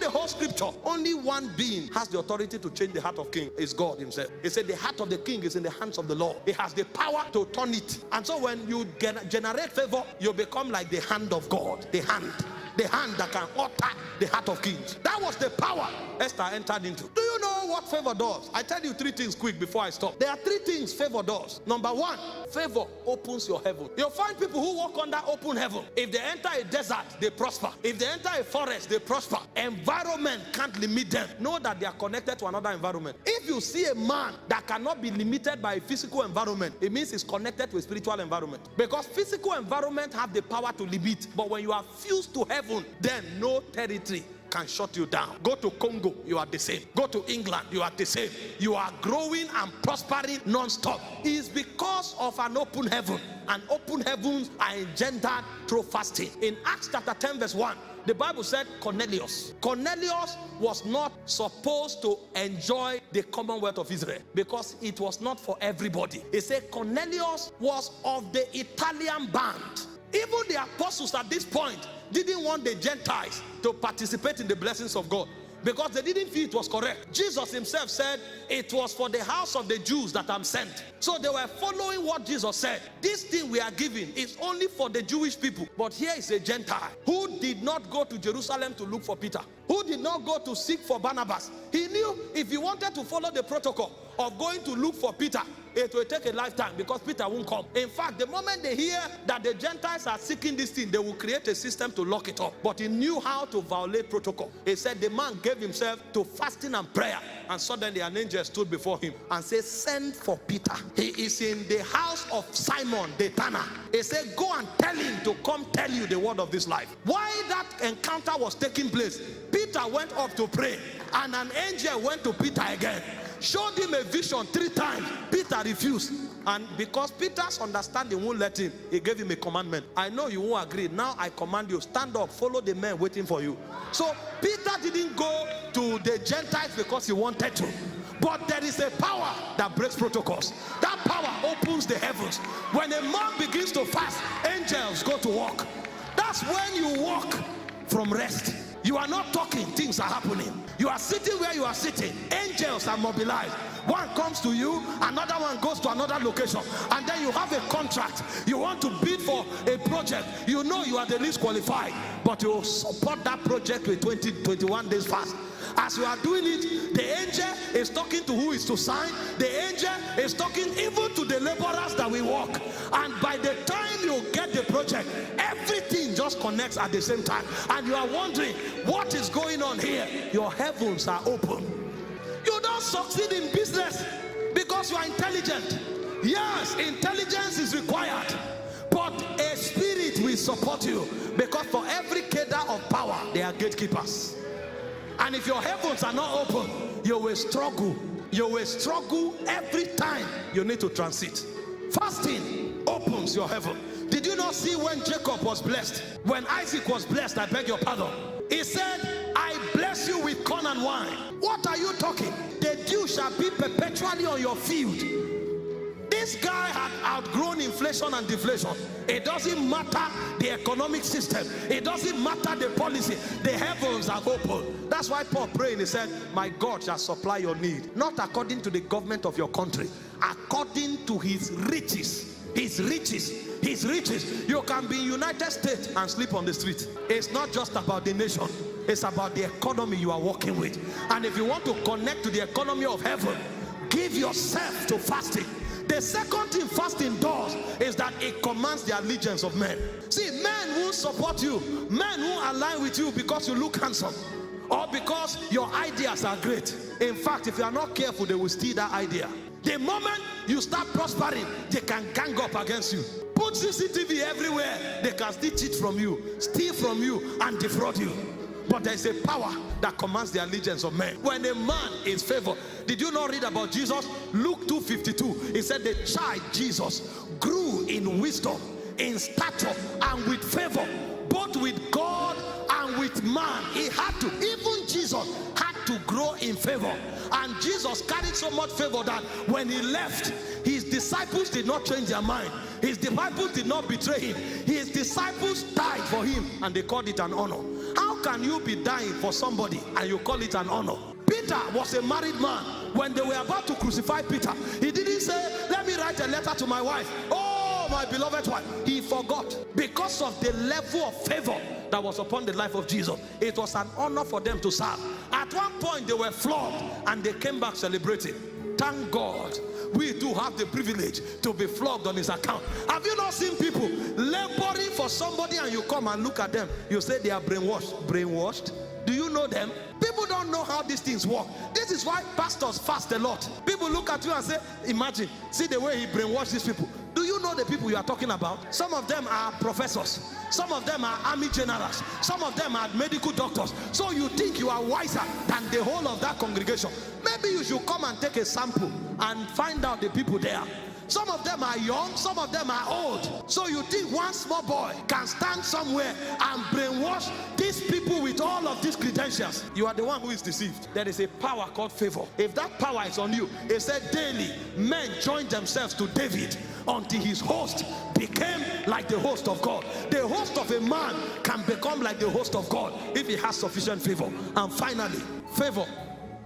the whole scripture, only one being has the authority to change the heart of king. It's God himself. He said the heart of the king is in the hands of the Lord. He has the power to turn it. And so when you generate favor, you become like the hand of God. The hand that can alter the heart of kings. That was the power Esther entered into. Do you know what favor does? I tell you three things quick before I stop. There are three things favor does. Number one, favor opens your heaven. You'll find people who walk under open heaven. If they enter a desert, they prosper. If they enter a forest, they prosper. Environment can't limit them. Know that they are connected to another environment. If you see a man that cannot be limited by a physical environment, it means he's connected to a spiritual environment. Because physical environment have the power to limit. But when you are fused to heaven, then no territory can shut you down. Go to Congo, you are the same. Go to England, you are the same. You are growing and prospering non-stop. It's because of an open heaven. And open heavens are engendered through fasting. In Acts chapter 10 verse 1, the Bible said Cornelius was not supposed to enjoy the Commonwealth of Israel because it was not for everybody. It said Cornelius was of the Italian band. Even the apostles at this point didn't want the Gentiles to participate in the blessings of God because they didn't feel it was correct. Jesus himself said, it was for the house of the Jews that I'm sent. So they were following what Jesus said. This thing we are giving is only for the Jewish people. But here is a Gentile who did not go to Jerusalem to look for Peter, who did not go to seek for Barnabas. He knew if he wanted to follow the protocol of going to look for Peter, it will take a lifetime because Peter won't come. In fact, the moment they hear that the Gentiles are seeking this thing, they will create a system to lock it up. But he knew how to violate protocol. He said the man gave himself to fasting and prayer, and suddenly an angel stood before him and said, send for Peter. He is in the house of Simon the tanner. He said, go and tell him to come tell you the word of this life. While that encounter was taking place, Peter went up to pray, and an angel went to Peter again, showed him a vision 3 times. Peter refused, and because Peter's understanding won't let him, he gave him a commandment. I know you won't agree. Now I command you, stand up, follow the men waiting for you. So Peter didn't go to the Gentiles because he wanted to, but there is a power that breaks protocols. That power opens the heavens. When a man begins to fast, angels go to work. That's when you walk from rest. You are not talking, things are happening. You are sitting where you are sitting, angels are mobilized. One comes to you, another one goes to another location, and then you have a contract. You want to bid for a project. You know you are the least qualified, but you support that project with 21 days fast. As you are doing it, the angel is talking to who is to sign. The angel is talking even to the laborers that will work. And by the time you get the project, everything just connects at the same time. And you are wondering, what is going on here? Your heavens are open. You don't succeed in business because you are intelligent. Yes, intelligence is required, but a spirit will support you, because for every cadre of power, there are gatekeepers. And if your heavens are not open, you will struggle. You will struggle every time you need to transit. Fasting opens your heaven. Did you not see when Jacob was blessed? When Isaac was blessed, I beg your pardon, he said, I bless you with corn and wine. What are you talking? The dew shall be perpetually on your field. This guy had outgrown inflation and deflation. It doesn't matter the economic system. It doesn't matter the policy. The heavens are open. That's why Paul prayed. He said, my God shall supply your need. Not according to the government of your country. According to his riches. His riches. His riches. You can be in United States and sleep on the street. It's not just about the nation. It's about the economy you are working with. And if you want to connect to the economy of heaven, give yourself to fasting. The second thing fasting does is that it commands the allegiance of men. See, men won't support you. Men won't align with you because you look handsome or because your ideas are great. In fact, if you are not careful, they will steal that idea. The moment you start prospering, they can gang up against you. Put CCTV everywhere, they can still cheat from you, steal from you, and defraud you. But there is a power that commands the allegiance of men. When a man is favored, did you not read about Jesus? Luke 2:52. He said the child Jesus grew in wisdom, in stature, and with favor, both with God and with man. He had to, even Jesus had to grow in favor. And Jesus carried so much favor that when he left, his disciples did not change their mind. His disciples did not betray him. His disciples died for him, and they called it an honor. How How can you be dying for somebody and you call it an honor? Peter was a married man. When they were about to crucify Peter, he didn't say, let me write a letter to my wife. Oh, my beloved wife. He forgot. Because of the level of favor that was upon the life of Jesus, it was an honor for them to serve. At one point, they were flogged and they came back celebrating. Thank God we do have the privilege to be flogged on his account. Have you not seen people laboring for somebody and you come and look at them? You say they are brainwashed. Brainwashed? Do you know them? People don't know how these things work. This is why pastors fast a lot. People look at you and say, imagine, see the way he brainwashed these people. Do you know the people you are talking about? Some of them are professors. Some of them are army generals. Some of them are medical doctors. So you think you are wiser than the whole of that congregation. Maybe you should come and take a sample and find out the people there. Some of them are young, some of them are old. So you think one small boy can stand somewhere and brainwash these people with all of these credentials? You are the one who is deceived. There is a power called favor. If that power is on you, it said daily men joined themselves to David until his host became like the host of God. The host of a man can become like the host of God if he has sufficient favor. And finally, favor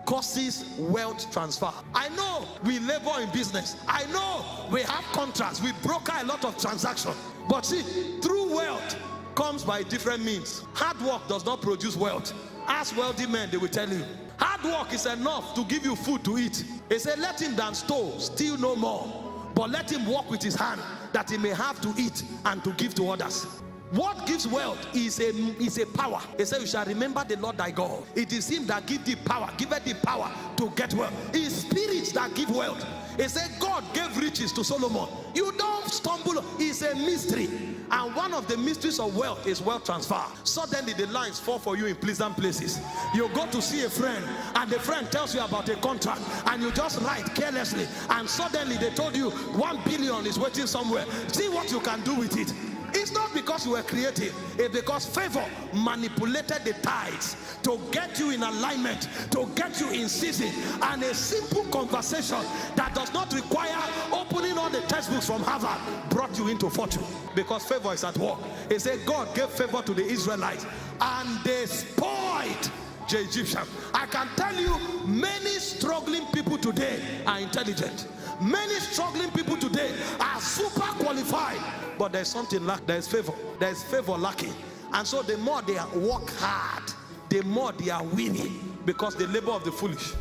causes wealth transfer. I know we labor in business. I know we have contracts. We broker a lot of transactions. But see, true wealth comes by different means. Hard work does not produce wealth. Ask wealthy men, they will tell you. Hard work is enough to give you food to eat. They say, let him than steal no more, but let him work with his hand that he may have to eat and to give to others. What gives wealth is a power. He said, you shall remember the Lord thy God. It is him that gives the power, giveth the power to get wealth. It's spirits that give wealth. He said, God gave riches to Solomon. You don't stumble. It's a mystery. And one of the mysteries of wealth is wealth transfer. Suddenly the lines fall for you in pleasant places. You go to see a friend and the friend tells you about a contract and you just write carelessly and suddenly they told you 1 billion is waiting somewhere. See what you can do with it. It's not because you were creative. It's because favor manipulated the tides to get you in alignment, to get you in season. And a simple conversation that does not require opening all the textbooks from Harvard brought you into fortune. Because favor is at work. It said God gave favor to the Israelites and they spoiled the Egyptians. I can tell you many struggling people today are intelligent. Many struggling people today are super qualified, but there's something lacking. There's favor. There's favor lacking. And so the more they work hard, the more they are winning, because the labor of the foolish,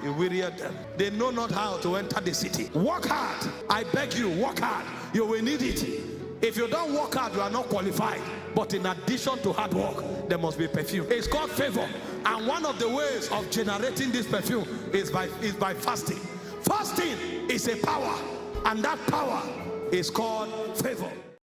you wearied them. They know not how to enter the city. Work hard. I beg you, work hard. You will need it. If you don't work hard, you are not qualified. But in addition to hard work, there must be perfume. It's called favor. And one of the ways of generating this perfume is by fasting. Fasting is a power, and that power is called favor.